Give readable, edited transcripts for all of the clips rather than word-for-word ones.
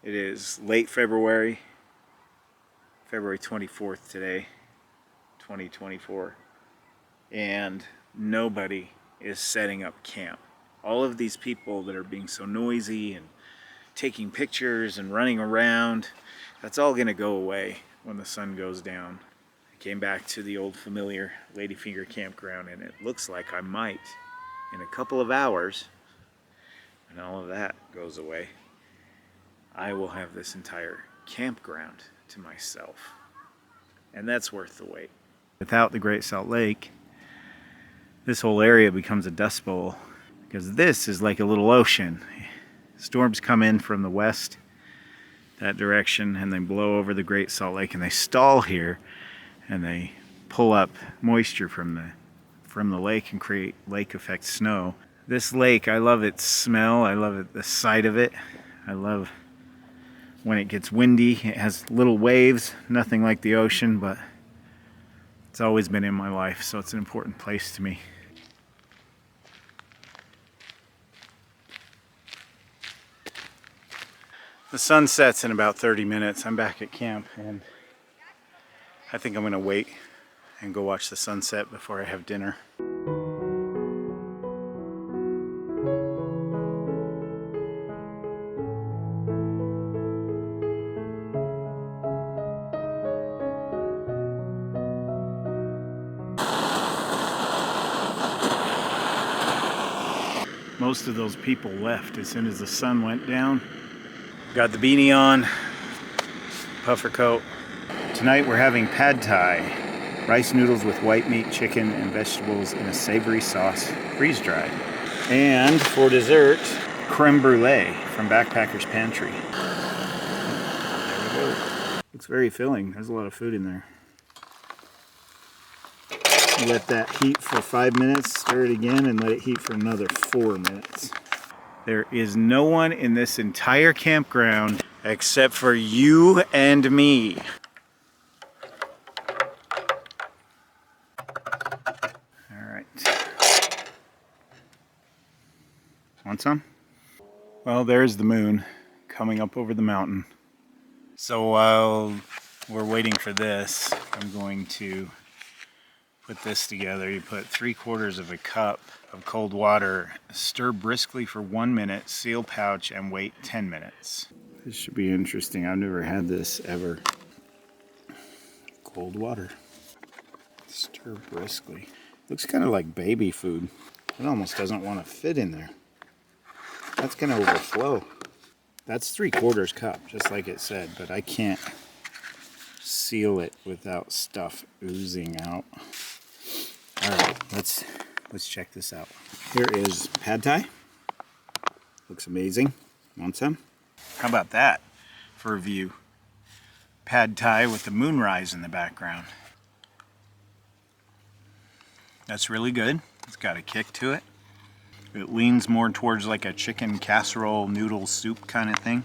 It is late February, February 24th today, 2024, and nobody is setting up camp. All of these people that are being so noisy and taking pictures and running around, that's all gonna go away when the sun goes down. I came back to the old familiar Ladyfinger campground, and it looks like I might, in a couple of hours, when all of that goes away, I will have this entire campground to myself. And that's worth the wait. Without the Great Salt Lake, this whole area becomes a dust bowl, because this is like a little ocean. Storms come in from the west, that direction, and they blow over the Great Salt Lake, and they stall here, and they pull up moisture from the lake and create lake effect snow. This lake, I love its smell, I love the sight of it. I love when it gets windy. It has little waves, nothing like the ocean, but it's always been in my life, so it's an important place to me. The sun sets in about 30 minutes. I'm back at camp, and I think I'm gonna wait and go watch the sunset before I have dinner. Most of those people left as soon as the sun went down. Got the beanie on, puffer coat. Tonight we're having pad thai, rice noodles with white meat, chicken, and vegetables in a savory sauce, freeze-dried. And for dessert, creme brulee from Backpacker's Pantry. There we go. Looks very filling. There's a lot of food in there. Let that heat for 5 minutes, stir it again, and let it heat for another 4 minutes. There is no one in this entire campground except for you and me. All right. Want some? Well, there's the moon coming up over the mountain. So while we're waiting for this, I'm going to put this together. You put 3/4 of a cup of cold water, stir briskly for 1 minute, seal pouch, and wait 10 minutes. This should be interesting. I've never had this ever. Cold water. Stir briskly. Looks kind of like baby food. It almost doesn't want to fit in there. That's going to overflow. That's 3/4 cup, just like it said, but I can't seal it without stuff oozing out. All right, let's check this out. Here is pad thai. Looks amazing. Want some? How about that for a view? Pad thai with the moonrise in the background. That's really good. It's got a kick to it. It leans more towards like a chicken casserole noodle soup kind of thing.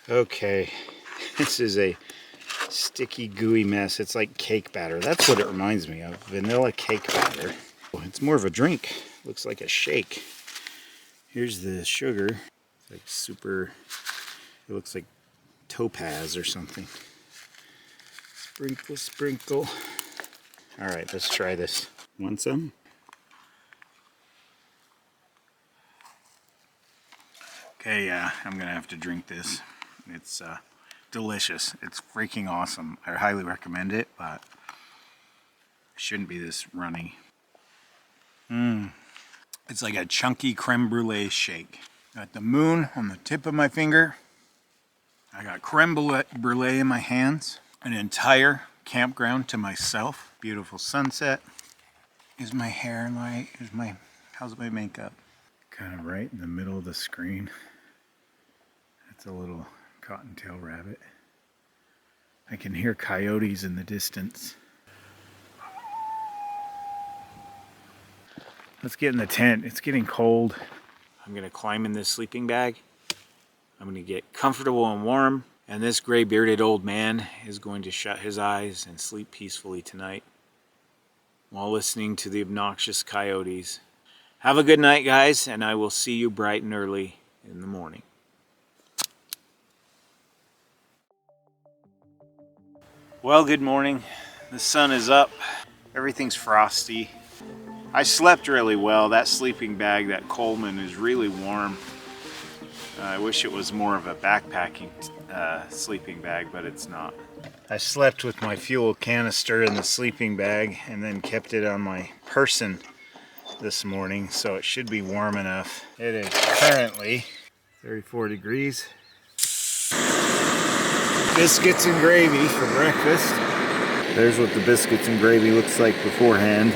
Okay, this is a sticky, gooey mess. It's like cake batter. That's what it reminds me of. Vanilla cake batter. It's more of a drink. Looks like a shake. Here's the sugar. It's like super, it looks like topaz or something. Sprinkle, sprinkle. All right, let's try this. Want some? Okay, yeah, I'm gonna have to drink this. It's delicious. It's freaking awesome. I highly recommend it, but it shouldn't be this runny. It's like a chunky creme brulee shake. Got the moon on the tip of my finger. I got creme brulee in my hands. An entire campground to myself. Beautiful sunset. Is my hair light? How's my makeup? Kind of right in the middle of the screen. That's a little cottontail rabbit. I can hear coyotes in the distance. Let's get in the tent. It's getting cold. I'm gonna climb in this sleeping bag. I'm gonna get comfortable and warm. And this gray bearded old man is going to shut his eyes and sleep peacefully tonight while listening to the obnoxious coyotes. Have a good night, guys, and I will see you bright and early in the morning. Well, good morning. The sun is up. Everything's frosty. I slept really well. That sleeping bag, that Coleman, is really warm. I wish it was more of a backpacking sleeping bag, but it's not. I slept with my fuel canister in the sleeping bag and then kept it on my person this morning, so it should be warm enough. It is currently 34 degrees. Biscuits and gravy for breakfast. There's what the biscuits and gravy looks like beforehand.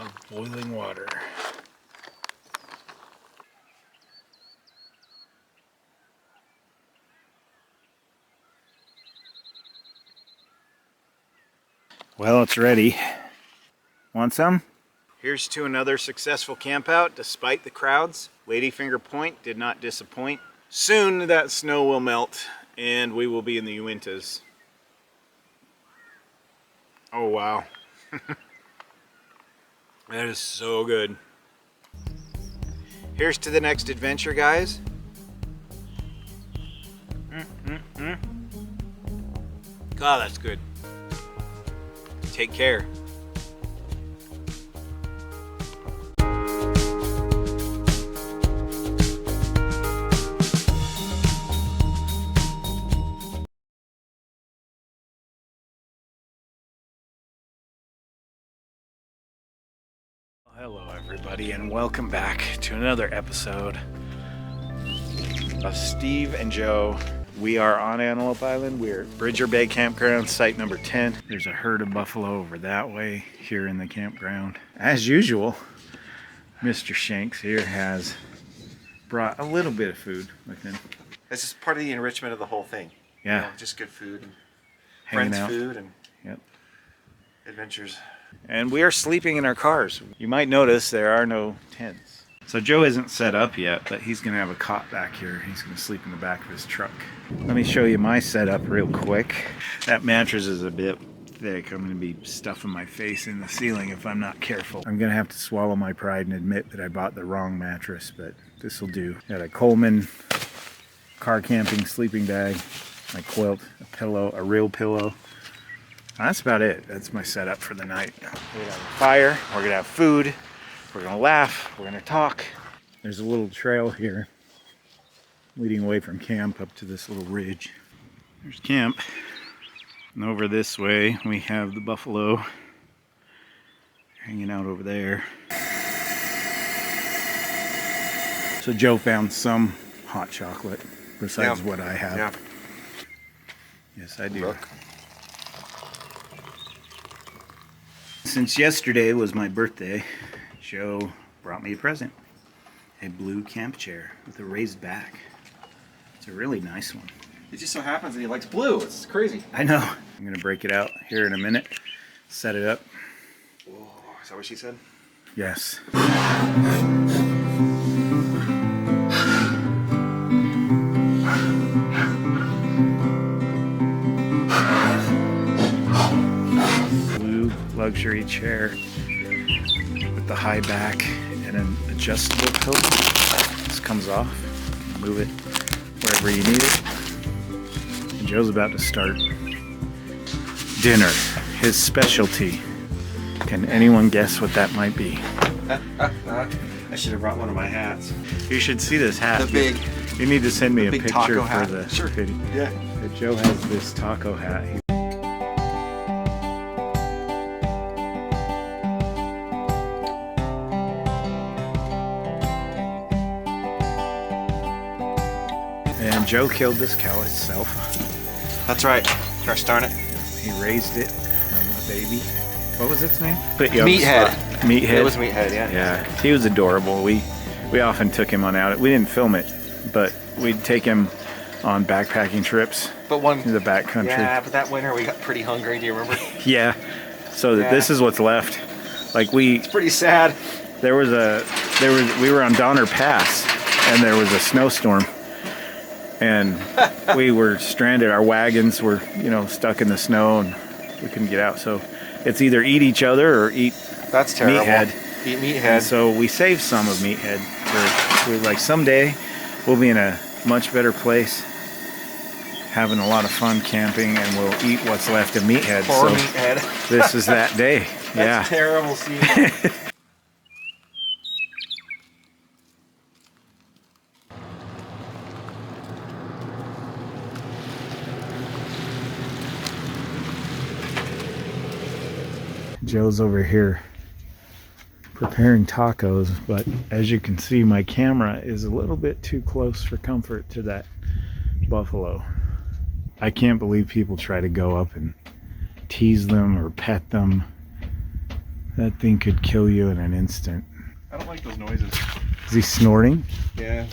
Of boiling water. Well, it's ready. Want some? Here's to another successful camp out despite the crowds. Ladyfinger Point did not disappoint. Soon that snow will melt and we will be in the Uintas. Oh wow. That is so good. Here's to the next adventure, guys. God, that's good. Take care. Hello everybody, and welcome back to another episode of Steve and Joe. We are on Antelope Island. We're at Bridger Bay Campground, site number 10. There's a herd of buffalo over that way here in the campground. As usual, Mr. Shanks here has brought a little bit of food with him. This is part of the enrichment of the whole thing. Yeah. You know, just good food and Hanging friends out. food and Yep. adventures. And we are sleeping in our cars. You might notice there are no tents. So Joe isn't set up yet, but he's gonna have a cot back here. He's gonna sleep in the back of his truck. Let me show you my setup real quick. That mattress is a bit thick. I'm gonna be stuffing my face in the ceiling if I'm not careful. I'm gonna have to swallow my pride and admit that I bought the wrong mattress, but this will do. Got a Coleman car camping sleeping bag, my quilt, a pillow, a real pillow. That's about it. That's my setup for the night. We're gonna have a fire, we're gonna have food, we're gonna laugh, we're gonna talk. There's a little trail here leading away from camp up to this little ridge. There's camp. And over this way we have the buffalo hanging out over there. So Joe found some hot chocolate besides what I have. Yeah. Yes, I do. Look. Since yesterday was my birthday, Joe brought me a present. A blue camp chair with a raised back. It's a really nice one. It just so happens that he likes blue. It's crazy. I know. I'm gonna break it out here in a minute, set it up. Whoa, is that what she said? Yes. Blue luxury chair with the high back and an adjustable pillow. This comes off. Move it wherever you need it. And Joe's about to start dinner. His specialty. Can anyone guess what that might be? I should have brought one of my hats. You should see this hat. The big. You need to send me a big picture taco for hat. the Sure. video. Yeah. Joe has this taco hat. And Joe killed this cow himself. That's right. Gosh darn it. He raised it from a baby. What was its name? Put you on the Meathead. spot. Meathead. It was Meathead, yeah. Yeah, he was adorable. We often took him on out. We didn't film it, but we'd take him on backpacking trips But one. in the back country. Yeah, but that winter we got pretty hungry. Do you remember? Yeah. So Yeah. this is what's left. Like we Pretty sad. we were on Donner Pass and there was a snowstorm and we were stranded. Our wagons were, stuck in the snow and we couldn't get out. So it's either eat each other or eat That's terrible. Meathead. Eat Meathead. And so we saved some of Meathead. We're like someday we'll be in a much better place having a lot of fun camping, and we'll eat what's left of Meathead. Poor So Meathead. this is that day. That's Yeah. terrible scene. Joe's over here preparing tacos, but as you can see, my camera is a little bit too close for comfort to that buffalo. I can't believe people try to go up and tease them or pet them. That thing could kill you in an instant. I don't like those noises. Is he snorting? Yeah.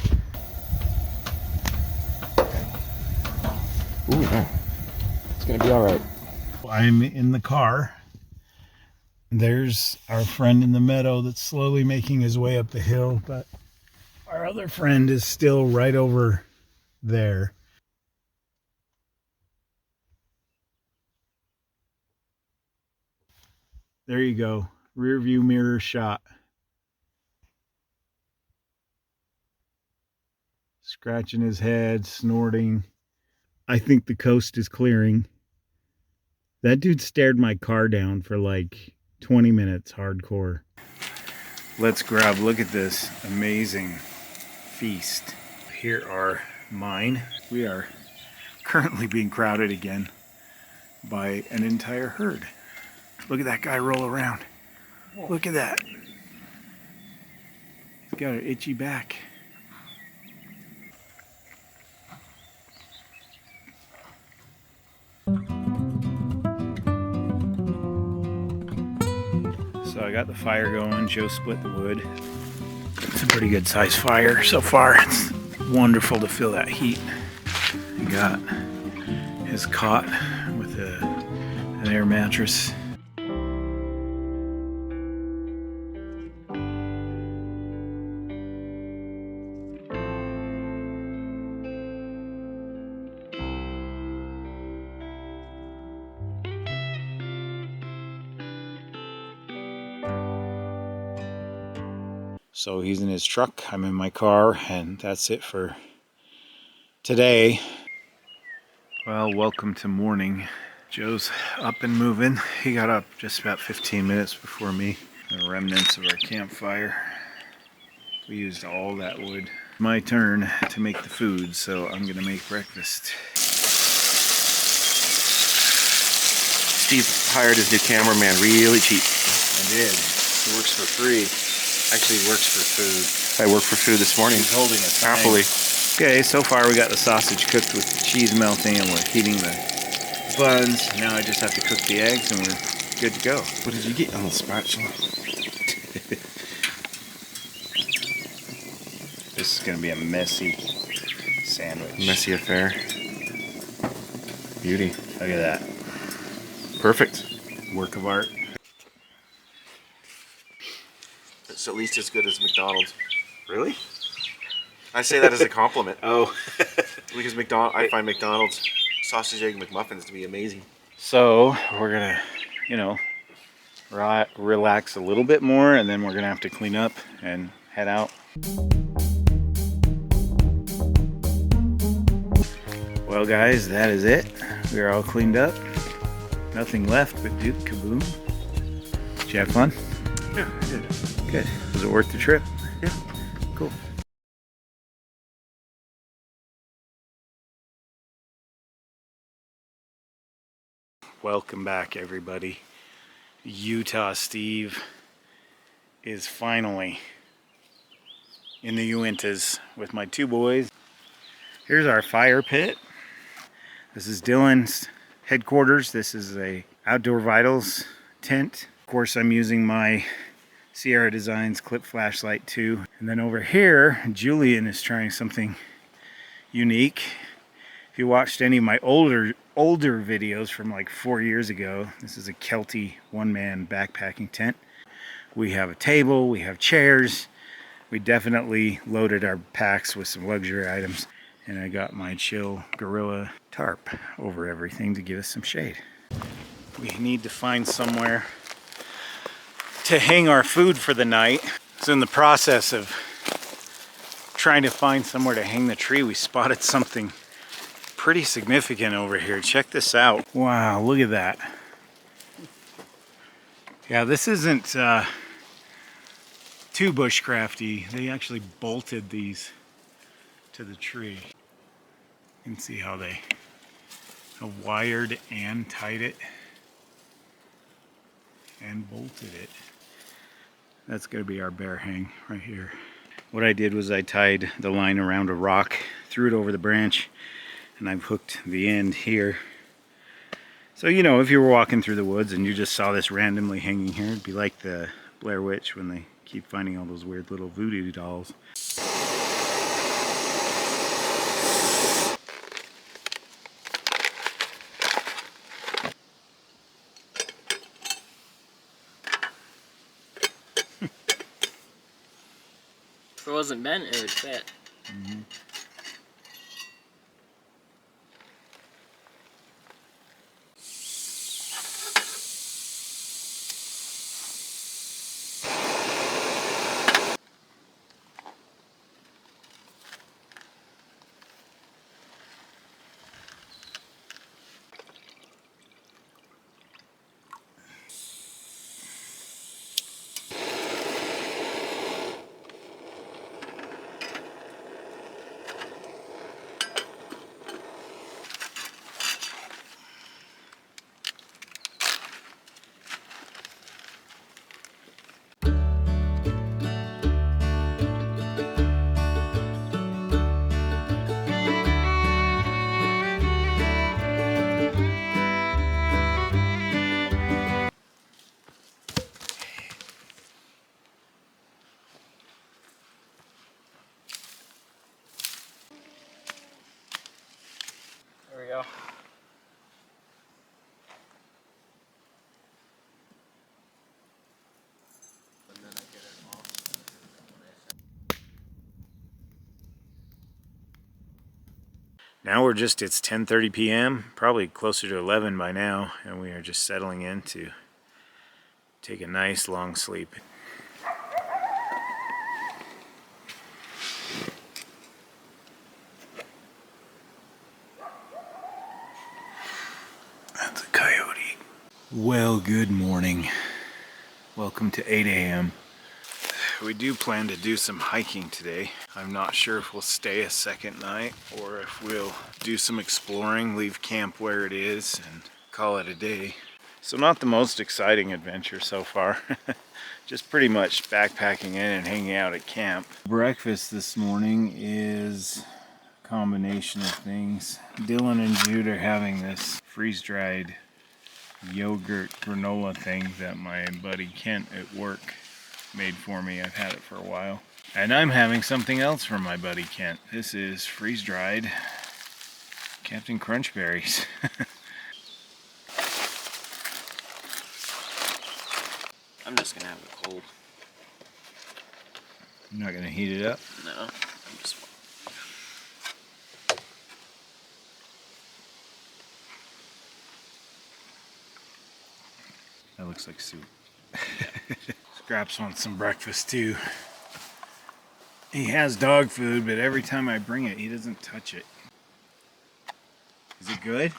Ooh, no. It's gonna be all right. I'm in the car. There's our friend in the meadow that's slowly making his way up the hill, but our other friend is still right over there. There you go. Rear view mirror shot. Scratching his head, snorting. I think the coast is clearing. That dude stared my car down for like 20 minutes hardcore. Let's grab, look at this amazing feast. Here are mine. We are currently being crowded again by an entire herd. Look at that guy roll around. Look at that. He's got an itchy back. So I got the fire going. Joe split the wood. It's a pretty good sized fire so far. It's wonderful to feel that heat. He got his cot with an air mattress. So he's in his truck, I'm in my car, and that's it for today. Well, welcome to morning. Joe's up and moving. He got up just about 15 minutes before me. The remnants of our campfire. We used all that wood. My turn to make the food, so I'm gonna make breakfast. Steve hired his new cameraman really cheap. I did. He works for free. Actually works for food. I worked for food this morning. He's holding it happily. Okay, so far we got the sausage cooked with the cheese melting, and we're heating the buns. Now I just have to cook the eggs, and we're good to go. What did you get on the spatula? This is going to be a messy sandwich. Messy affair. Beauty. Look at that. Perfect. Work of art. It's at least as good as McDonald's. Really? I say that as a compliment. Oh. Because I find McDonald's sausage egg McMuffins to be amazing. So we're going to, relax a little bit more, and then we're going to have to clean up and head out. Well, guys, that is it. We are all cleaned up. Nothing left but Duke Kaboom. Did you have fun? Yeah, I did. Good. Was it worth the trip? Yeah. Cool. Welcome back, everybody. Utah Steve is finally in the Uintas with my two boys. Here's our fire pit. This is Dylan's headquarters. This is a Outdoor Vitals tent. Of course, I'm using my Sierra Designs clip flashlight too. And then over here, Julian is trying something unique. If you watched any of my older videos from like 4 years ago, this is a Kelty one-man backpacking tent. We have a table, we have chairs. We definitely loaded our packs with some luxury items. And I got my Chill Gorilla tarp over everything to give us some shade. We need to find somewhere to hang our food for the night. So in the process of trying to find somewhere to hang the tree, we spotted something pretty significant over here. Check this out. Wow, look at that. Yeah, this isn't too bushcrafty. They actually bolted these to the tree. You can see how they have wired and tied it and bolted it. That's gonna be our bear hang right here. What I did was I tied the line around a rock, threw it over the branch, and I've hooked the end here. So, you know, if you were walking through the woods and you just saw this randomly hanging here, it'd be like the Blair Witch when they keep finding all those weird little voodoo dolls. If it wasn't bent, it would fit. Mm-hmm. There we go. Now it's 10:30 p.m., probably closer to 11 by now, and we are just settling in to take a nice long sleep. That's a coyote. Well, good morning. Welcome to 8 a.m. We do plan to do some hiking today. I'm not sure if we'll stay a second night or if we'll do some exploring, leave camp where it is, and call it a day. So not the most exciting adventure so far. Just pretty much backpacking in and hanging out at camp. Breakfast this morning is a combination of things. Dylan and Jude are having this freeze-dried yogurt granola thing that my buddy Kent at work made for me. I've had it for a while. And I'm having something else from my buddy Kent. This is freeze-dried Captain Crunch berries. I'm just gonna have it cold. I'm not gonna heat it up. No, I'm just. That looks like soup. Scraps wants some breakfast too. He has dog food, but every time I bring it, he doesn't touch it. Is it good?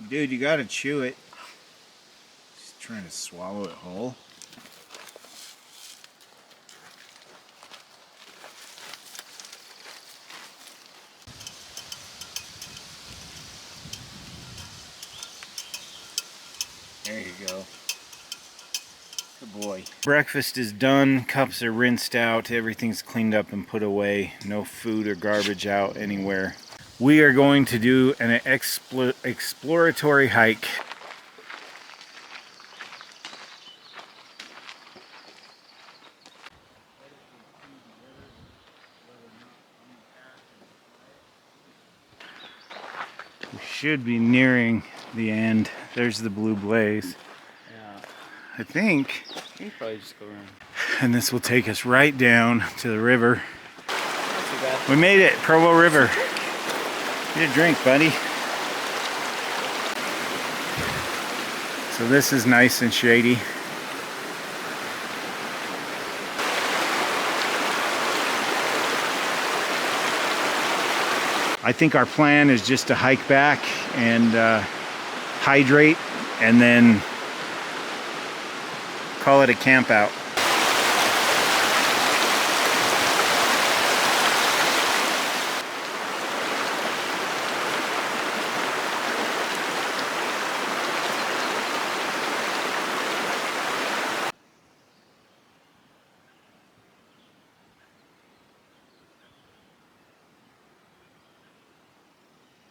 Dude, you gotta chew it. He's trying to swallow it whole. There you go. Good boy. Breakfast is done, cups are rinsed out, everything's cleaned up and put away. No food or garbage out anywhere. We are going to do an exploratory hike. We should be nearing the end. There's the blue blaze. Yeah. I think. You probably just go around. And this will take us right down to the river. Not too bad. We made it, Provo River. Get a drink, buddy. So this is nice and shady. I think our plan is just to hike back and hydrate and then call it a camp out.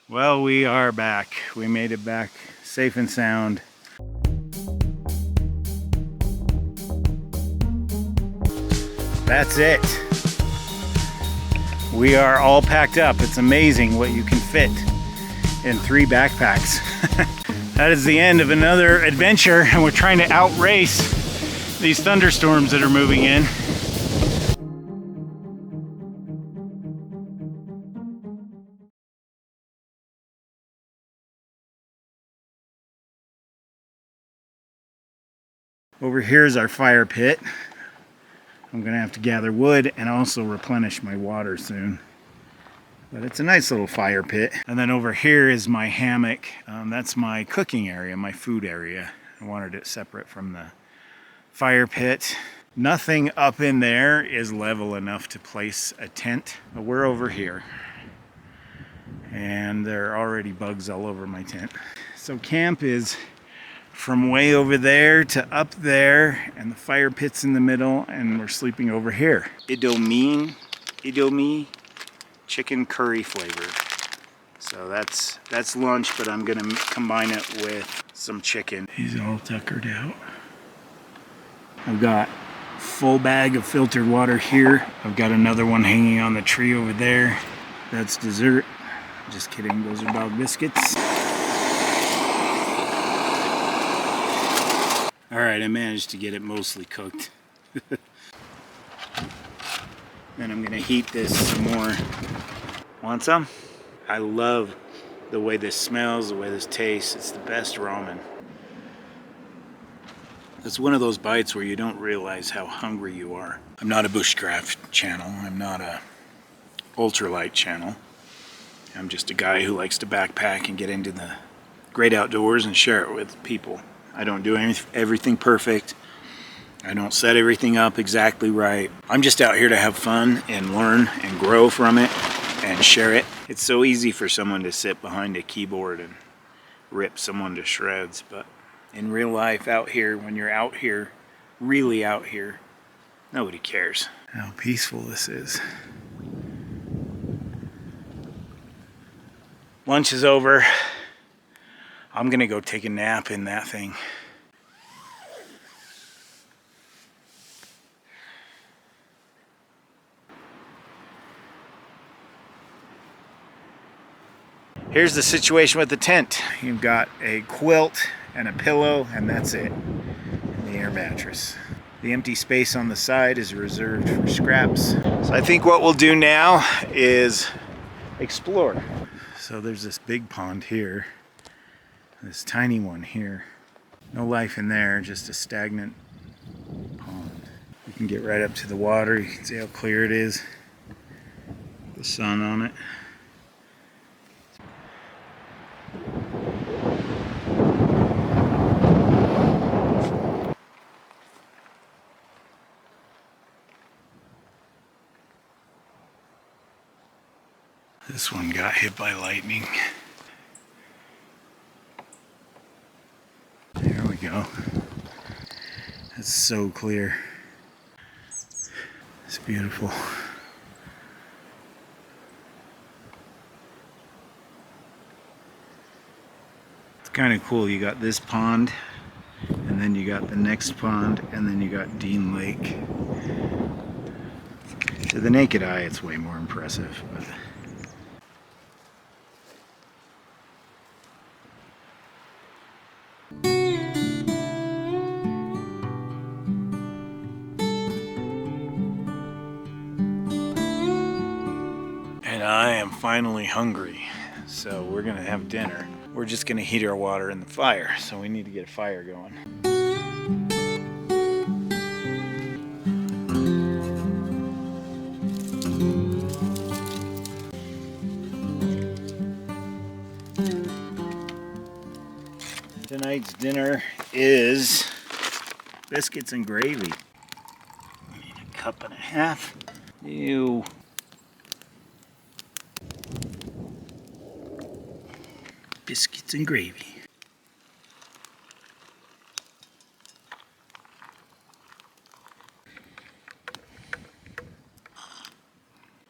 Well, we are back. We made it back safe and sound. That's it. We are all packed up. It's amazing what you can fit in 3 backpacks. That is the end of another adventure, and we're trying to outrace these thunderstorms that are moving in. Over here is our fire pit. I'm gonna have to gather wood and also replenish my water soon. But it's a nice little fire pit. And then over here is my hammock. That's my cooking area, my food area. I wanted it separate from the fire pit. Nothing up in there is level enough to place a tent, but we're over here. And there are already bugs all over my tent. So camp is from way over there to up there, and the fire pit's in the middle, and we're sleeping over here. Idomie chicken curry flavor. So that's lunch, but I'm gonna combine it with some chicken. He's all tuckered out. I've got a full bag of filtered water here. I've got another one hanging on the tree over there. That's dessert. Just kidding, those are dog biscuits. All right, I managed to get it mostly cooked. Then I'm gonna heat this some more. Want some? I love the way this smells, the way this tastes. It's the best ramen. It's one of those bites where you don't realize how hungry you are. I'm not a bushcraft channel. I'm not a ultralight channel. I'm just a guy who likes to backpack and get into the great outdoors and share it with people. I don't do everything perfect. I don't set everything up exactly right. I'm just out here to have fun and learn and grow from it and share it. It's so easy for someone to sit behind a keyboard and rip someone to shreds, but in real life out here, when you're out here, really out here, nobody cares how peaceful this is. Lunch is over. I'm gonna go take a nap in that thing. Here's the situation with the tent. You've got a quilt and a pillow, and that's it. And the air mattress. The empty space on the side is reserved for scraps. So I think what we'll do now is explore. So there's this big pond here. This tiny one here. No life in there, just a stagnant pond. You can get right up to the water. You can see how clear it is. The sun on it. This one got hit by lightning. There we go. It's so clear. It's beautiful. It's kind of cool. You got this pond, and then you got the next pond, and then you got Dean Lake. To the naked eye, it's way more impressive, but I am finally hungry, so we're gonna have dinner. We're just gonna heat our water in the fire, so we need to get a fire going. Tonight's dinner is biscuits and gravy. A cup and a half. Ew. Biscuits and gravy.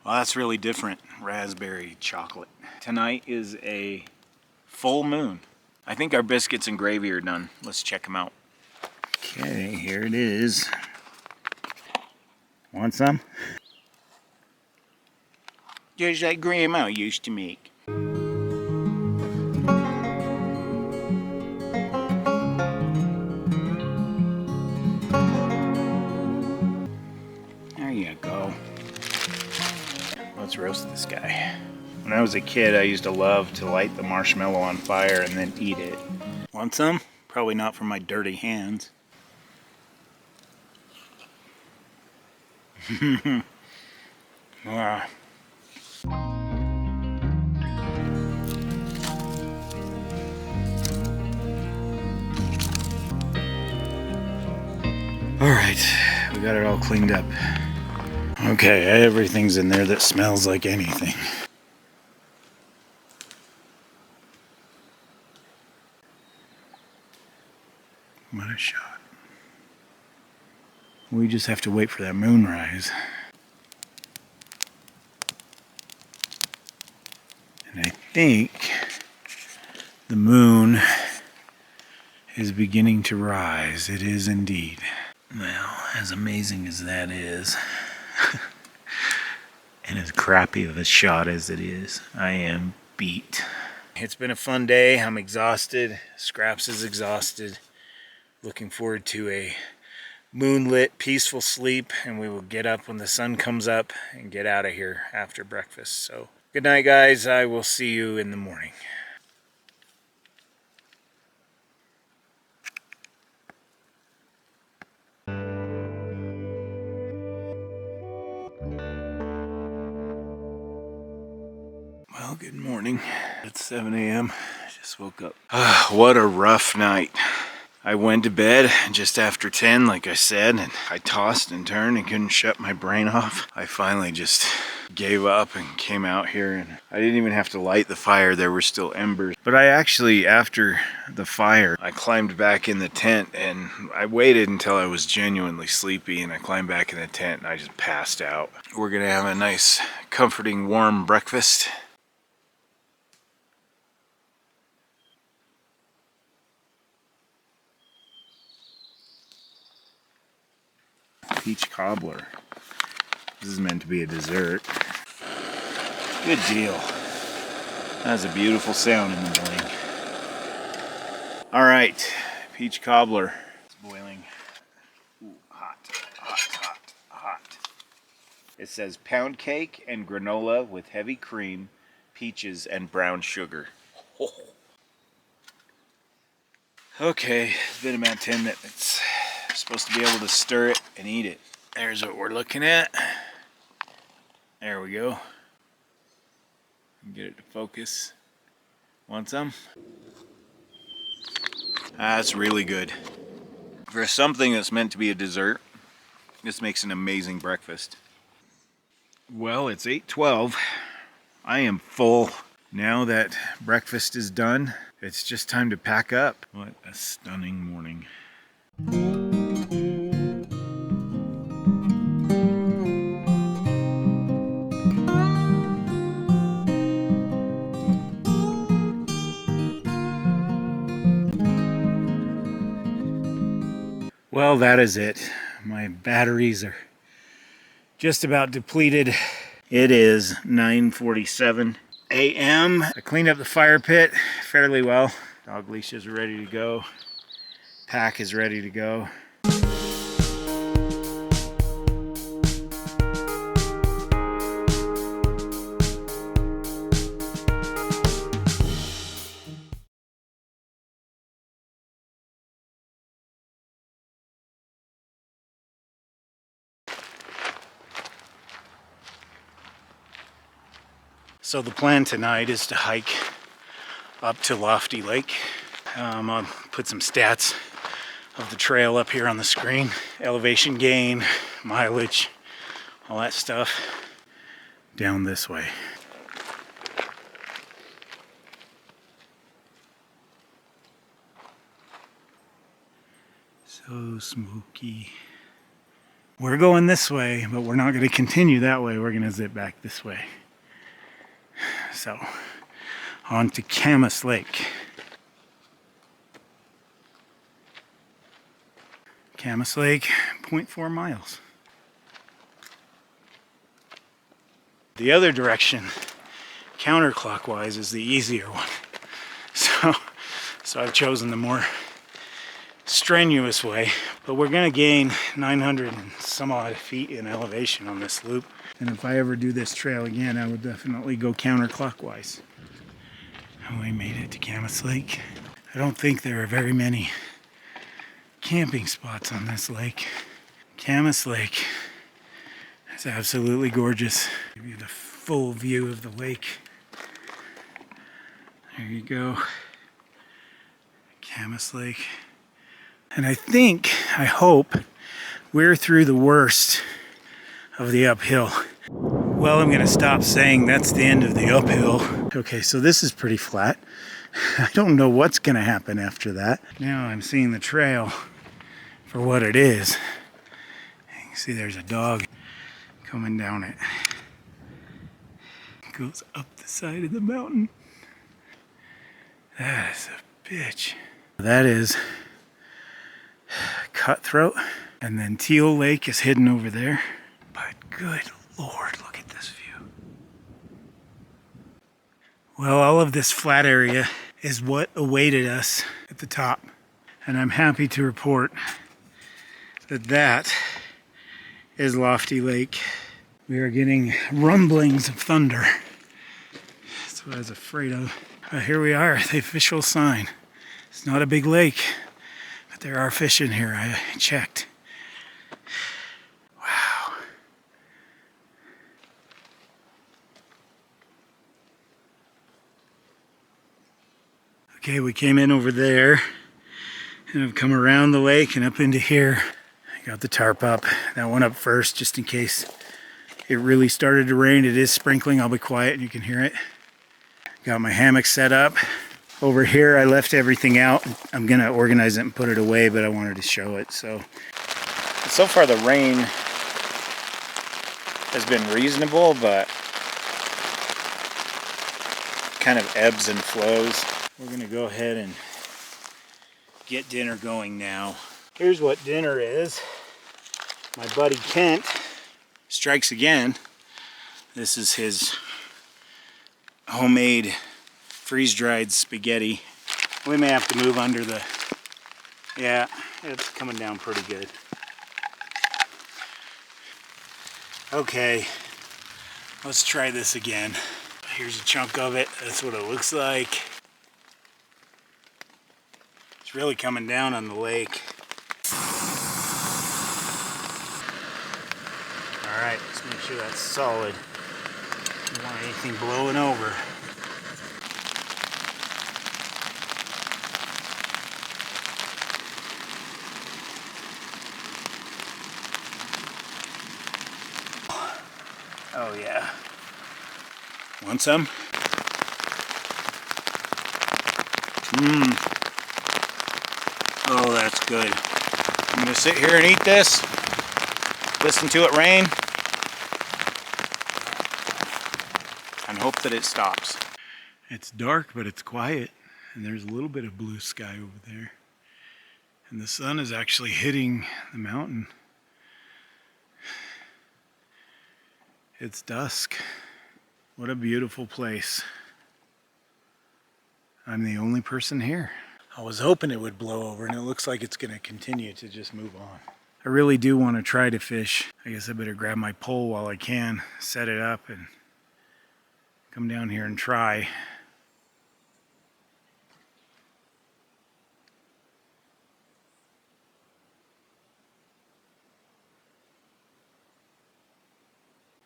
Well, that's really different. Raspberry chocolate. Tonight is a full moon. I think our biscuits and gravy are done. Let's check them out. Okay, here it is. Want some? Just like Grandma used to make. There you go. Let's roast this guy. When I was a kid, I used to love to light the marshmallow on fire and then eat it. Want some? Probably not from my dirty hands. Ah. All right, we got it all cleaned up. Okay, everything's in there that smells like anything. What a shot. We just have to wait for that moonrise. And I think the moon is beginning to rise. It is indeed. Well, as amazing as that is, and as crappy of a shot as it is, I am beat. It's been a fun day. I'm exhausted. Scraps is exhausted. Looking forward to a moonlit, peaceful sleep, and we will get up when the sun comes up and get out of here after breakfast. So, good night, guys. I will see you in the morning. Well, good morning. It's 7 a.m. I just woke up. What a rough night. I went to bed just after 10, like I said, and I tossed and turned and couldn't shut my brain off. I finally just gave up and came out here, and I didn't even have to light the fire. There were still embers. But I actually, after the fire, I climbed back in the tent, and I waited until I was genuinely sleepy, and I climbed back in the tent and I just passed out. We're gonna have a nice, comforting, warm breakfast. Peach cobbler. This is meant to be a dessert. Good deal. That's a beautiful sound in the morning. All right, peach cobbler. It's boiling. Ooh, hot, hot, hot, hot. It says pound cake and granola with heavy cream, peaches, and brown sugar. Oh. Okay, it's been about 10 minutes. Supposed to be able to stir it and eat it. There's what we're looking at. There we go. Get it to focus. Want some? That's really good. For something that's meant to be a dessert, this makes an amazing breakfast. Well, it's 8:12. I am full. Now that breakfast is done, it's just time to pack up. What a stunning morning. Well, that is it. My batteries are just about depleted. It is 9:47 a.m. I cleaned up the fire pit fairly well. Dog leashes are ready to go. Pack is ready to go. So the plan tonight is to hike up to Lofty Lake. I'll put some stats of the trail up here on the screen. Elevation gain, mileage, all that stuff. Down this way. So smoky. We're going this way, but we're not going to continue that way. We're going to zip back this way. So, on to Camas Lake. Camas Lake, 0.4 miles. The other direction, counterclockwise, is the easier one. So I've chosen the more strenuous way, but we're gonna gain 900 and some odd feet in elevation on this loop. And if I ever do this trail again, I would definitely go counterclockwise. And we made it to Camas Lake. I don't think there are very many camping spots on this lake. Camas Lake is absolutely gorgeous. Give you the full view of the lake. There you go. Camas Lake. And I hope we're through the worst of the uphill. Well, I'm gonna stop saying that's the end of the uphill. Okay, so this is pretty flat. I don't know what's gonna happen after that. Now I'm seeing the trail for what it is. You can see there's a dog coming down it. It goes up the side of the mountain. That is a bitch. That is Cutthroat, and then Teal Lake is hidden over there. But good Lord, look at this view. Well, all of this flat area is what awaited us at the top. And I'm happy to report that that is Lofty Lake. We are getting rumblings of thunder. That's what I was afraid of. But here we are, the official sign. It's not a big lake, but there are fish in here, I checked. Wow. Okay, we came in over there and I've come around the lake and up into here. I got the tarp up. That one up first just in case it really started to rain. It is sprinkling. I'll be quiet and you can hear it. Got my hammock set up. Over here I left everything out. I'm gonna organize it and put it away, but I wanted to show it. So far the rain has been reasonable, but kind of ebbs and flows. We're gonna go ahead and get dinner going now. Here's what dinner is. My buddy Kent strikes again. This is his homemade freeze-dried spaghetti. We may have to move under the... Yeah, it's coming down pretty good. Okay, let's try this again. Here's a chunk of it. That's what it looks like. It's really coming down on the lake. Alright, let's make sure that's solid. Don't want anything blowing over. Oh yeah. Want some? Oh, that's good. I'm gonna sit here and eat this. Listen to it rain. And hope that it stops. It's dark, but it's quiet. And there's a little bit of blue sky over there. And the sun is actually hitting the mountain. It's dusk. What a beautiful place. I'm the only person here. I was hoping it would blow over, and it looks like it's going to continue to just move on. I really do want to try to fish. I guess I better grab my pole while I can, set it up, and come down here and try.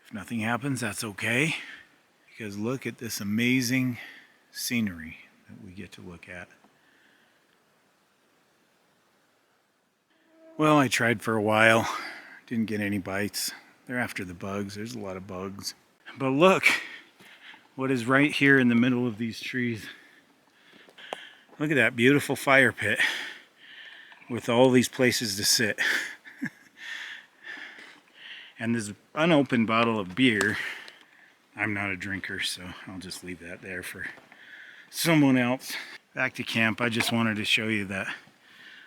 If nothing happens, that's okay. Because look at this amazing scenery that we get to look at. Well, I tried for a while. Didn't get any bites. They're after the bugs. There's a lot of bugs. But look what is right here in the middle of these trees. Look at that beautiful fire pit with all these places to sit. And this unopened bottle of beer. I'm not a drinker, so I'll just leave that there for someone else. Back to camp. I just wanted to show you that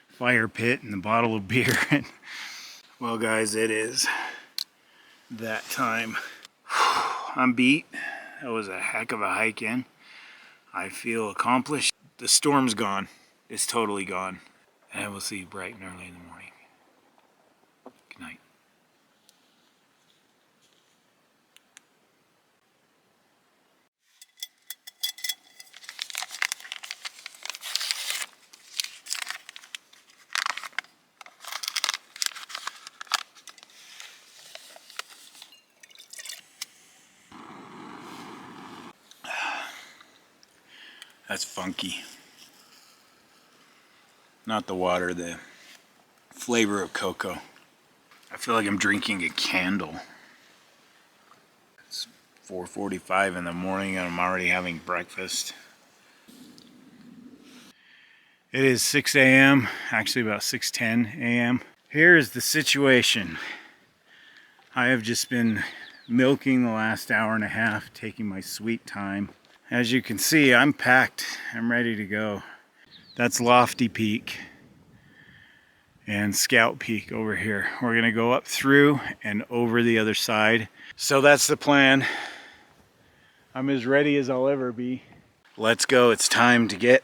fire pit and the bottle of beer. Well, guys, it is that time. I'm beat. That was a heck of a hike in. I feel accomplished. The storm's gone. It's totally gone. And we'll see you bright and early in the morning. Good night. That's funky. Not the water, the flavor of cocoa. I feel like I'm drinking a candle. It's 4:45 in the morning and I'm already having breakfast. It is 6 a.m., actually about 6:10 a.m. Here's the situation. I have just been milking the last hour and a half, taking my sweet time. As you can see, I'm packed. I'm ready to go. That's Lofty Peak and Scout Peak over here. We're gonna go up through and over the other side. So that's the plan. I'm as ready as I'll ever be. Let's go. It's time to get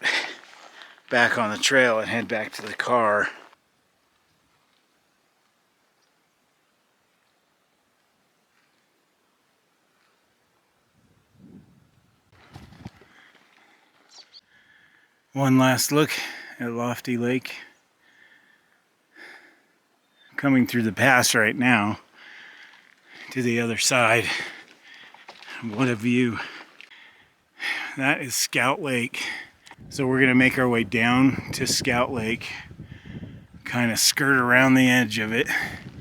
back on the trail and head back to the car. One last look at Lofty Lake. Coming through the pass right now to the other side. What a view. That is Scout Lake. So we're gonna make our way down to Scout Lake, kind of skirt around the edge of it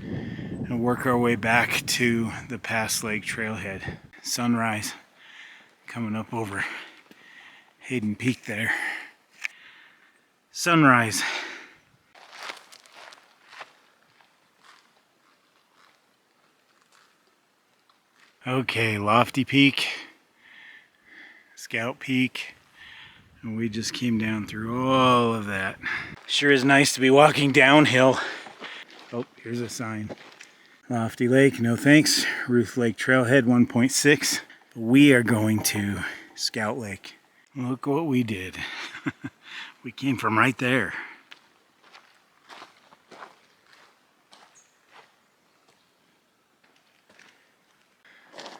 and work our way back to the Pass Lake trailhead. Sunrise coming up over Hayden Peak there. Sunrise. Okay, Lofty Peak, Scout Peak, and we just came down through all of that. Sure is nice to be walking downhill. Oh, here's a sign. Lofty Lake, no thanks. Ruth Lake Trailhead 1.6. We are going to Scout Lake. Look what we did. We came from right there.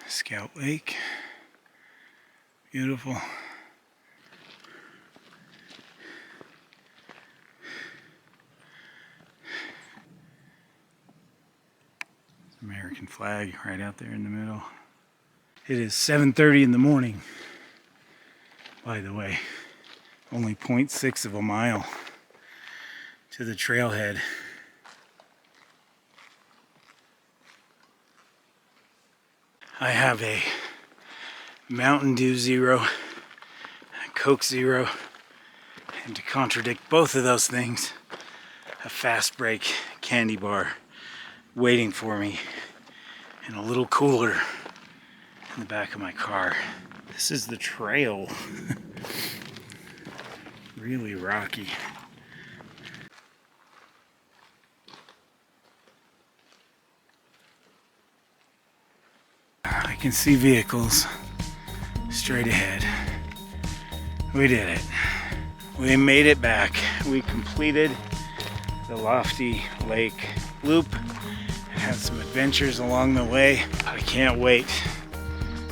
Scout Lake. Beautiful. American flag right out there in the middle. It is 7:30 in the morning, by the way. Only 0.6 of a mile to the trailhead. I have a Mountain Dew Zero, a Coke Zero, and to contradict both of those things, a Fast Break candy bar waiting for me in a little cooler in the back of my car. This is the trail. Really rocky. I can see vehicles straight ahead. We did it. We made it back. We completed the Lofty Lake loop. Had some adventures along the way. I can't wait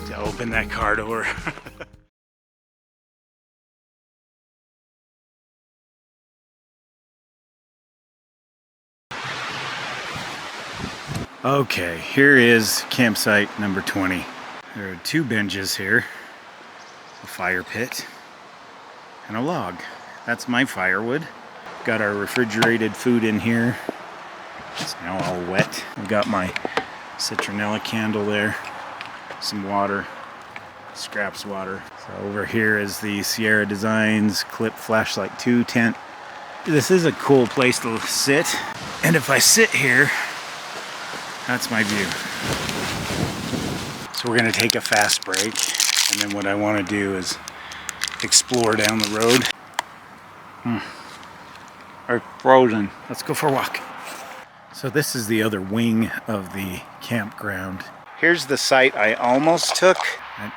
to open that car door. Okay, here is campsite number 20. There are two benches here, a fire pit, and a log. That's my firewood. Got our refrigerated food in here. It's now all wet. I've got my citronella candle there, some water, scraps water. So over here is the Sierra Designs Clip Flashlight 2 tent. This is a cool place to sit, and if I sit here, that's my view. So we're gonna take a fast break, and then what I wanna do is explore down the road. It's frozen. Let's go for a walk. So this is the other wing of the campground. Here's the site I almost took. That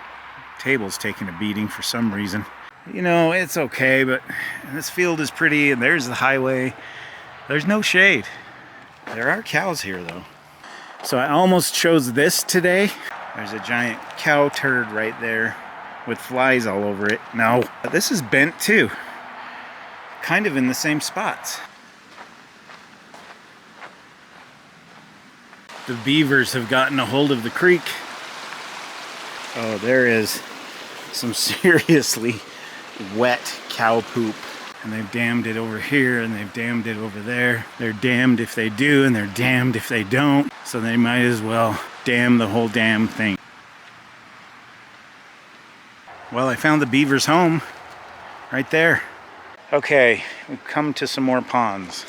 table's taking a beating for some reason. You know, it's okay, but this field is pretty, and there's the highway. There's no shade. There are cows here, though. So I almost chose this today. There's a giant cow turd right there with flies all over it. No, this is bent too. Kind of in the same spots. The beavers have gotten a hold of the creek. Oh, there is some seriously wet cow poop. And they've dammed it over here, and they've dammed it over there. They're damned if they do, and they're damned if they don't. So they might as well dam the whole damn thing. Well, I found the beaver's home right there. Okay, we've come to some more ponds.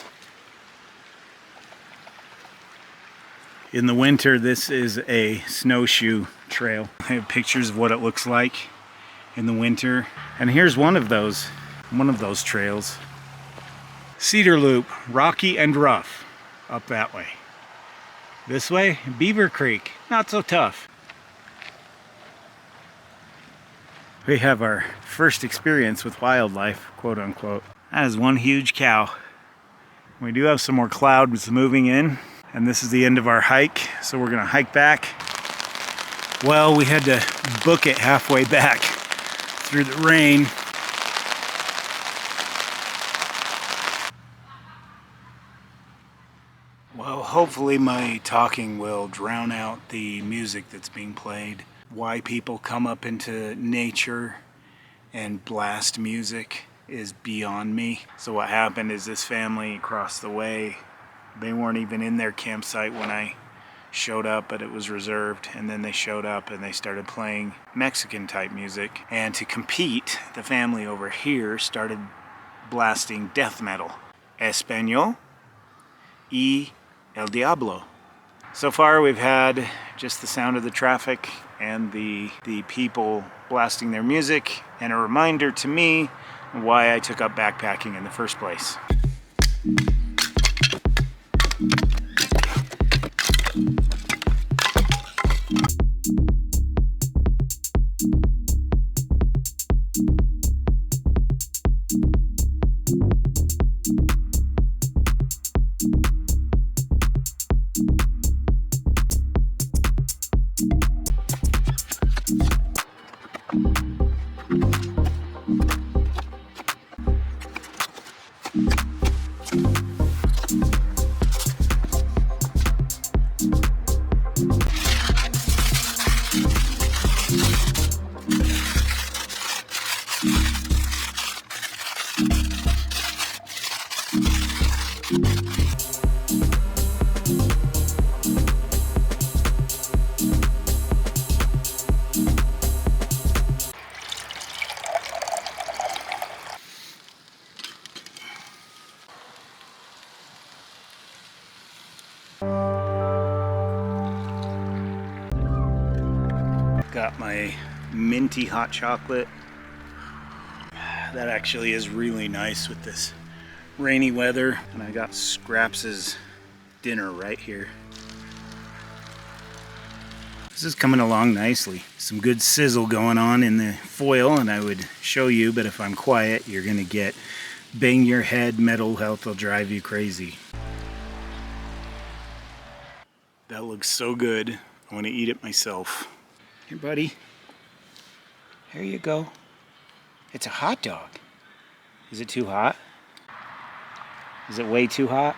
In the winter, this is a snowshoe trail. I have pictures of what it looks like in the winter. And here's one of those trails. Cedar Loop, rocky and rough, up that way. This way, Beaver Creek, not so tough. We have our first experience with wildlife, quote unquote. That is one huge cow. We do have some more clouds moving in, and this is the end of our hike, so we're gonna hike back. Well, we had to book it halfway back through the rain. Well, hopefully my talking will drown out the music that's being played. Why people come up into nature and blast music is beyond me. So what happened is this family across the way, they weren't even in their campsite when I showed up, but it was reserved, and then they showed up and they started playing Mexican type music. And to compete, the family over here started blasting death metal. Español y El Diablo. So far we've had just the sound of the traffic and the people blasting their music, and a reminder to me why I took up backpacking in the first place. Got my minty hot chocolate. That actually is really nice with this rainy weather. And I got Scraps' dinner right here. This is coming along nicely. Some good sizzle going on in the foil, and I would show you, but if I'm quiet, you're gonna get bang your head, mental health will drive you crazy. That looks so good. I want to eat it myself. Here, buddy. Here you go. It's a hot dog. Is it too hot? Is it way too hot?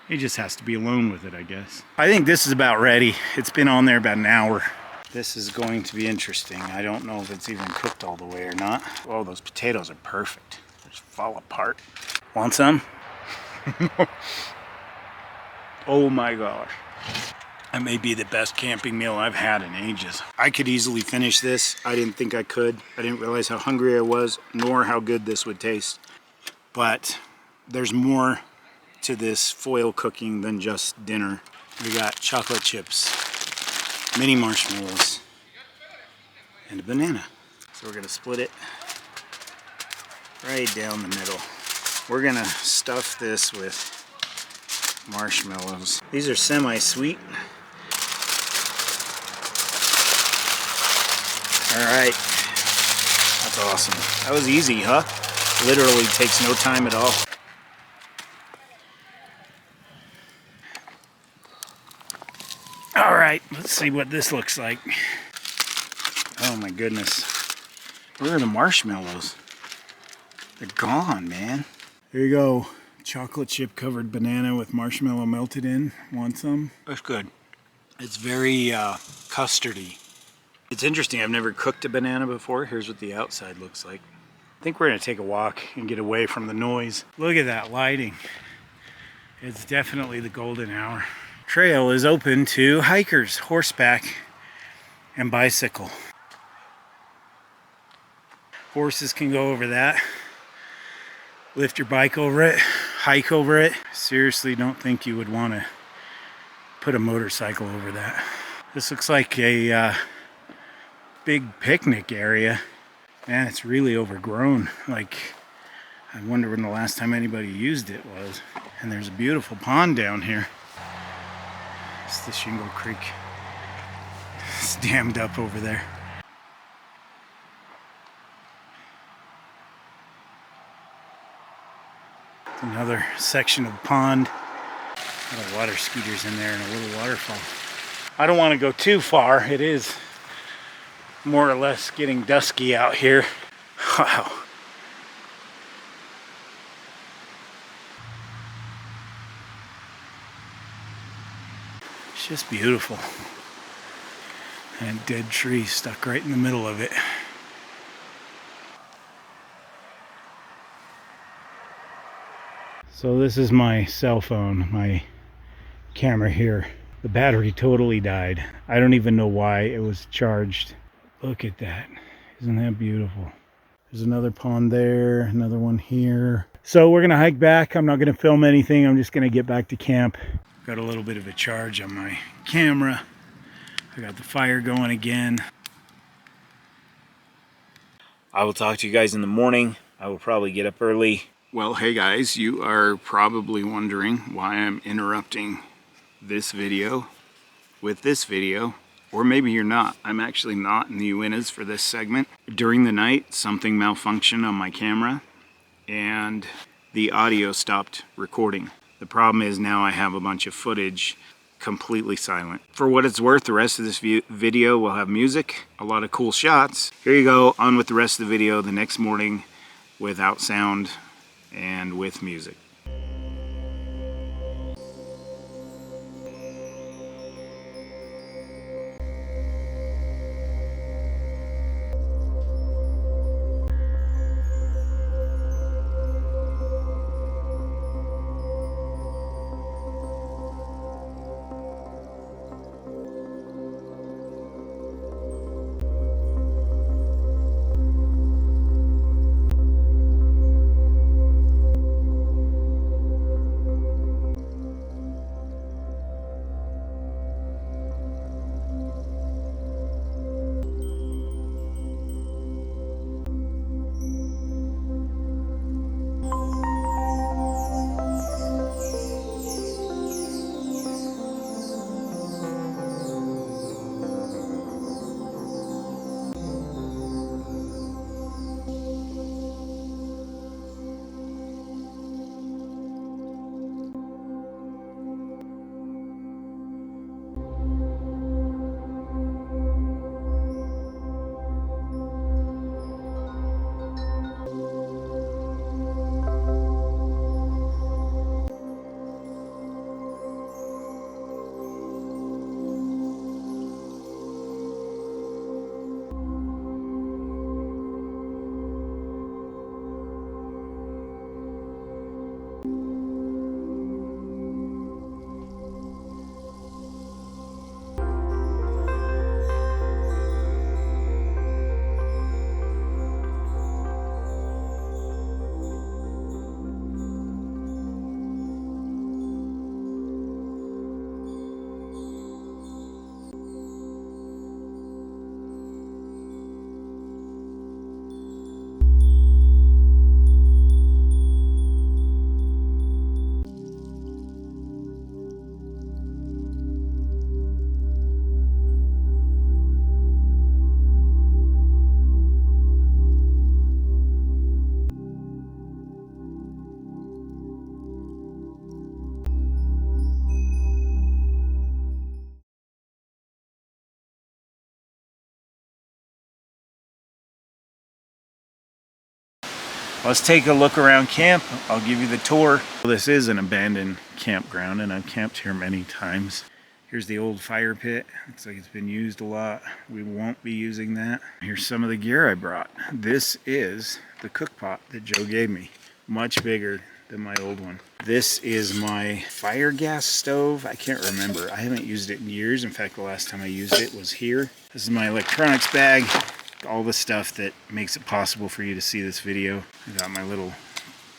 He just has to be alone with it, I guess. I think this is about ready. It's been on there about an hour. This is going to be interesting. I don't know if it's even cooked all the way or not. Oh, those potatoes are perfect. They just fall apart. Want some? Oh my gosh. That may be the best camping meal I've had in ages. I could easily finish this. I didn't think I could. I didn't realize how hungry I was, nor how good this would taste. But there's more to this foil cooking than just dinner. We got chocolate chips, mini marshmallows, and a banana. So we're gonna split it right down the middle. We're gonna stuff this with marshmallows. These are semi-sweet. All right, that's awesome. That was easy, huh? Literally takes no time at all. All right, let's see what this looks like. Oh my goodness. Where are the marshmallows? They're gone, man. There you go. Chocolate chip covered banana with marshmallow melted in. Want some? That's good. It's very custardy. It's interesting, I've never cooked a banana before. Here's what the outside looks like. I think we're gonna take a walk and get away from the noise. Look at that lighting. It's definitely the golden hour. Trail is open to hikers, horseback, and bicycle. Horses can go over that. Lift your bike over it, hike over it. Seriously, don't think you would want to put a motorcycle over that. This looks like a big picnic area. Man, it's really overgrown. Like, I wonder when the last time anybody used it was. And there's a beautiful pond down here. It's the Shingle Creek. It's dammed up over there. Another section of pond. A lot of water scooters in there and a little waterfall. I don't want to go too far. It is more or less getting dusky out here. Wow. It's just beautiful. And a dead tree stuck right in the middle of it. So this is my cell phone, my camera here. The battery totally died. I don't even know why it was charged. Look at that. Isn't that beautiful? There's another pond there, another one here. So we're gonna hike back. I'm not gonna film anything. I'm just gonna get back to camp. Got a little bit of a charge on my camera. I got the fire going again. I will talk to you guys in the morning. I will probably get up early. Well, hey guys, you are probably wondering why I'm interrupting this video with this video, or maybe you're not. I'm actually not in the Uintas for this segment. During the night, something malfunctioned on my camera and the audio stopped recording. The problem is now I have a bunch of footage completely silent. For what it's worth, the rest of this video will have music, a lot of cool shots. Here you go, on with the rest of the video the next morning without sound and with music. Let's take a look around camp. I'll give you the tour. This is an abandoned campground and I've camped here many times. Here's the old fire pit. Looks like it's been used a lot. We won't be using that. Here's some of the gear I brought. This is the cook pot that Joe gave me. Much bigger than my old one. This is my fire gas stove. I can't remember. I haven't used it in years. In fact, the last time I used it was here. This is my electronics bag. All the stuff that makes it possible for you to see this video. I got my little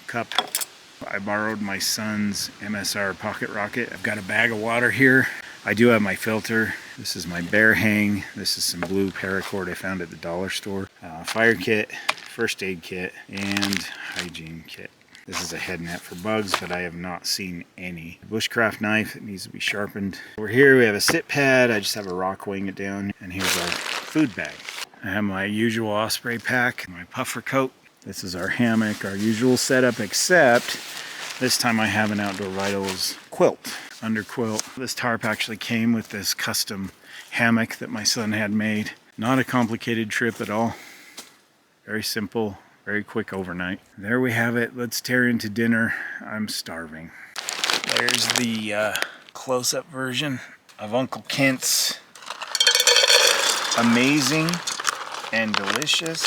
cup. I borrowed my son's MSR pocket rocket. I've got a bag of water here. I do have my filter. This is my bear hang. This is some blue paracord I found at the dollar store. Fire kit, first aid kit, and hygiene kit. This is a head net for bugs, but I have not seen any. Bushcraft knife, it needs to be sharpened. Over here we have a sit pad. I just have a rock weighing it down. And here's our food bag. I have my usual Osprey pack, my puffer coat. This is our hammock, our usual setup, except this time I have an Outdoor Vitals quilt, under quilt. This tarp actually came with this custom hammock that my son had made. Not a complicated trip at all. Very simple, very quick overnight. There we have it. Let's tear into dinner. I'm starving. There's the close-up version of Uncle Kent's amazing and delicious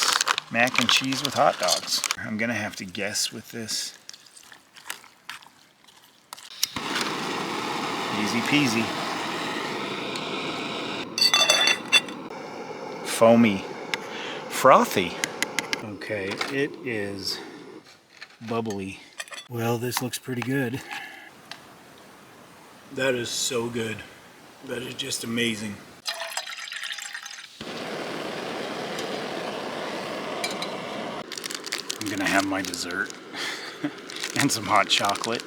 mac and cheese with hot dogs. I'm gonna have to guess with this. Easy peasy. Foamy. Frothy. Okay, it is bubbly. Well, this looks pretty good. That is so good. That is just amazing. I'm gonna have my dessert and some hot chocolate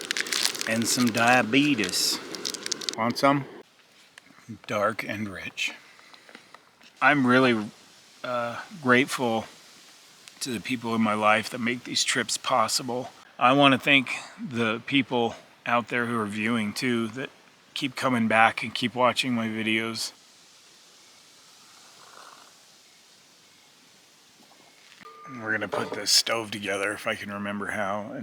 and some diabetes. Want some? Dark and rich. I'm really grateful to the people in my life that make these trips possible. I want to thank the people out there who are viewing too, that keep coming back and keep watching my videos. We're gonna put this stove together if I can remember how.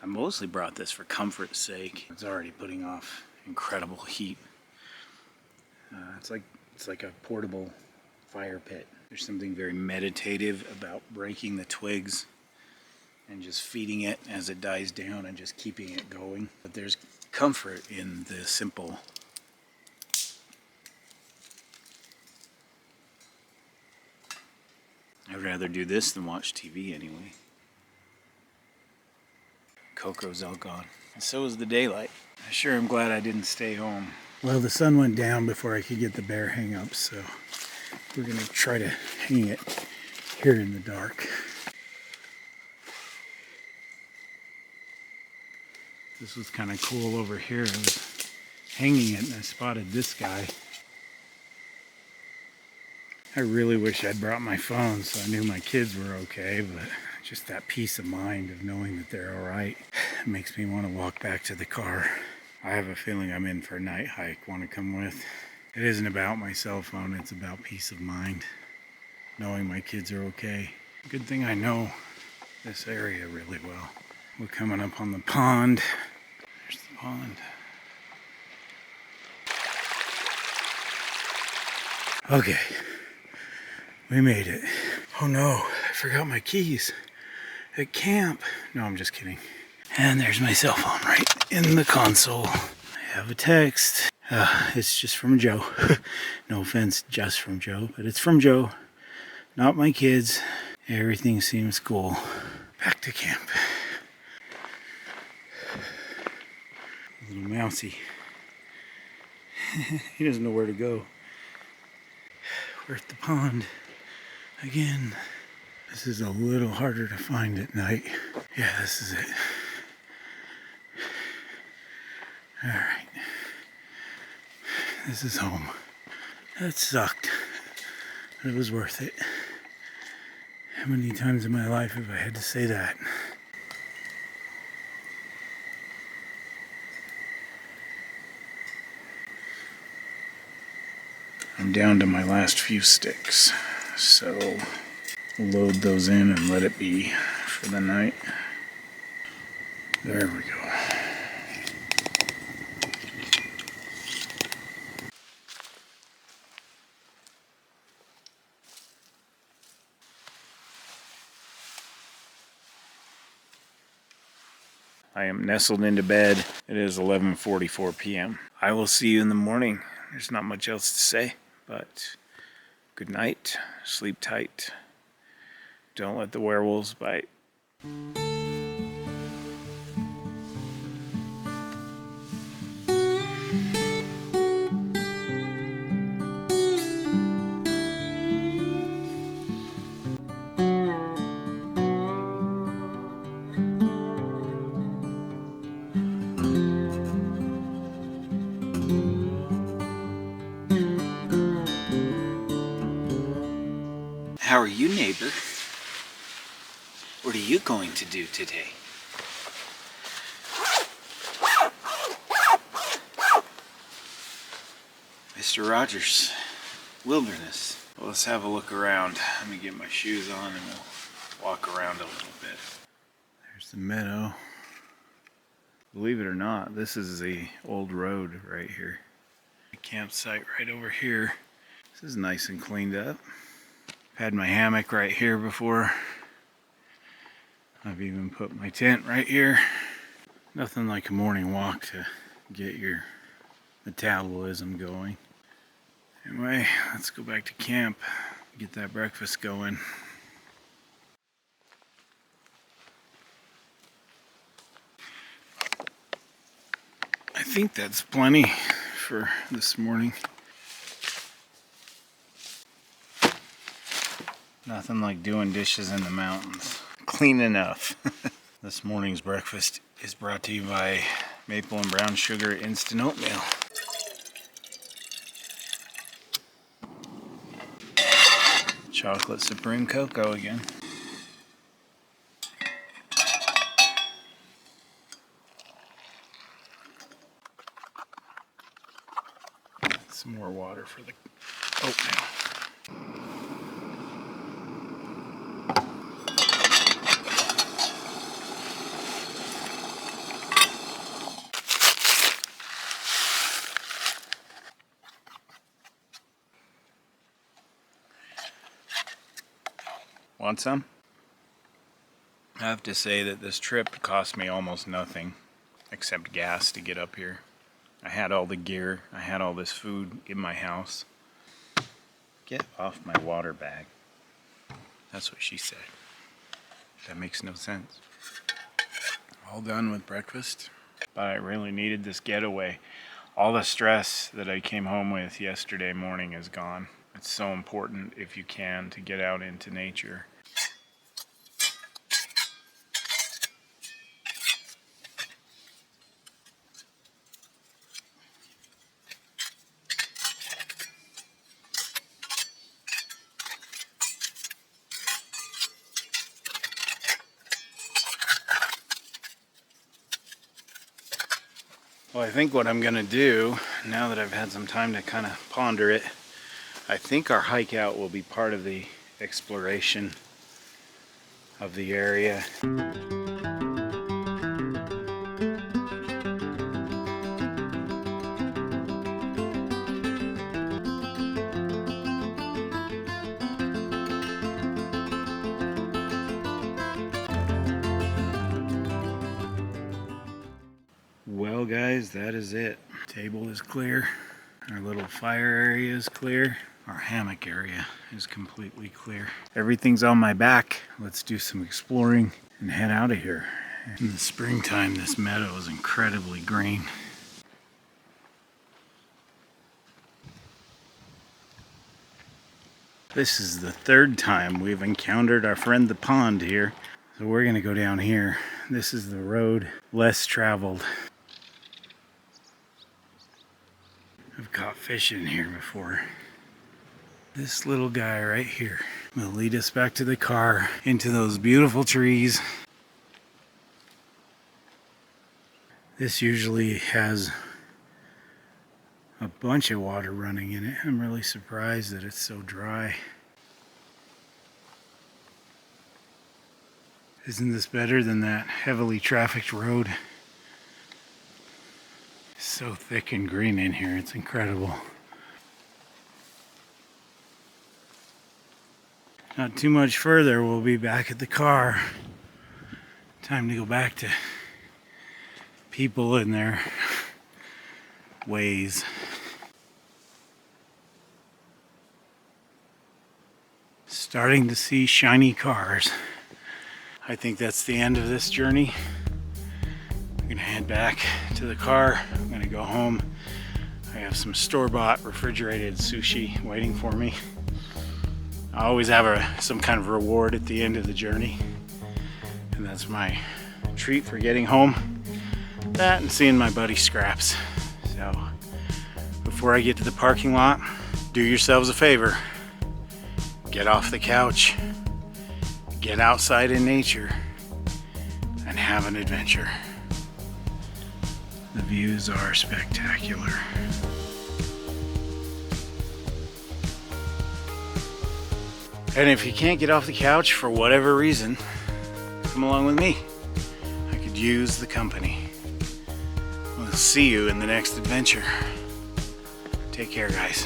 I mostly brought this for comfort's sake. It's already putting off incredible heat. It's like a portable fire pit. There's something very meditative about breaking the twigs and just feeding it as it dies down and just keeping it going. But there's comfort in the simple. I'd rather do this than watch TV anyway. Coco's all gone. And so is the daylight. I sure am glad I didn't stay home. Well, the sun went down before I could get the bear hang up, so we're gonna try to hang it here in the dark. This was kind of cool over here. I was hanging it and I spotted this guy. I really wish I'd brought my phone so I knew my kids were okay, but just that peace of mind of knowing that they're all right makes me want to walk back to the car. I have a feeling I'm in for a night hike. Want to come with? It isn't about my cell phone, it's about peace of mind. Knowing my kids are okay. Good thing I know this area really well. We're coming up on the pond. There's the pond. Okay, we made it. Oh no, I forgot my keys at camp. No, I'm just kidding. And there's my cell phone right in the console. I have a text. It's just from Joe. No offense, just from Joe, but it's from Joe, not my kids. Everything seems cool. Back to camp. Little mousy. He doesn't know where to go. We're at the pond again. This is a little harder to find at night. Yeah, this is it. All right. This is home. That sucked, but it was worth it. How many times in my life have I had to say that? I'm down to my last few sticks, so load those in and let it be for the night. There we go. I am nestled into bed. It is 11:44 p.m. I will see you in the morning. There's not much else to say, but good night. Sleep tight. Don't let the werewolves bite. How are you, neighbor? What are you going to do today? Mr. Rogers, wilderness. Well, let's have a look around. Let me get my shoes on and we'll walk around a little bit. There's the meadow. Believe it or not, this is the old road right here. The campsite right over here. This is nice and cleaned up. Had my hammock right here before. I've even put my tent right here. Nothing like a morning walk to get your metabolism going. Anyway, let's go back to camp, get that breakfast going. I think that's plenty for this morning. Nothing like doing dishes in the mountains. Clean enough. This morning's breakfast is brought to you by Maple and Brown Sugar Instant Oatmeal. Chocolate Supreme Cocoa again. Some more water for the oatmeal. Want some? I have to say that this trip cost me almost nothing except gas to get up here. I had all the gear, I had all this food in my house. Get off my water bag. That's what she said. That makes no sense. All done with breakfast, but I really needed this getaway. All the stress that I came home with yesterday morning is gone. It's so important, if you can, to get out into nature. Well, I think what I'm gonna do, now that I've had some time to kind of ponder it, I think our hike out will be part of the exploration of the area. Well, guys, that is it. Table is clear. Our little fire area is clear. Our hammock area is completely clear. Everything's on my back. Let's do some exploring and head out of here. In the springtime, this meadow is incredibly green. This is the third time we've encountered our friend the pond here. So we're gonna go down here. This is the road less traveled. I've caught fish in here before. This little guy right here will lead us back to the car, into those beautiful trees. This usually has a bunch of water running in it. I'm really surprised that it's so dry. Isn't this better than that heavily trafficked road? It's so thick and green in here, it's incredible. Not too much further, we'll be back at the car. Time to go back to people in their ways. Starting to see shiny cars. I think that's the end of this journey. I'm gonna head back to the car. I'm gonna go home. I have some store-bought refrigerated sushi waiting for me. I always have some kind of reward at the end of the journey, and that's my treat for getting home. That and seeing my buddy Scraps. So before I get to the parking lot, do yourselves a favor. Get off the couch, get outside in nature, and have an adventure. The views are spectacular. And if you can't get off the couch for whatever reason, come along with me. I could use the company. We'll see you in the next adventure. Take care, guys.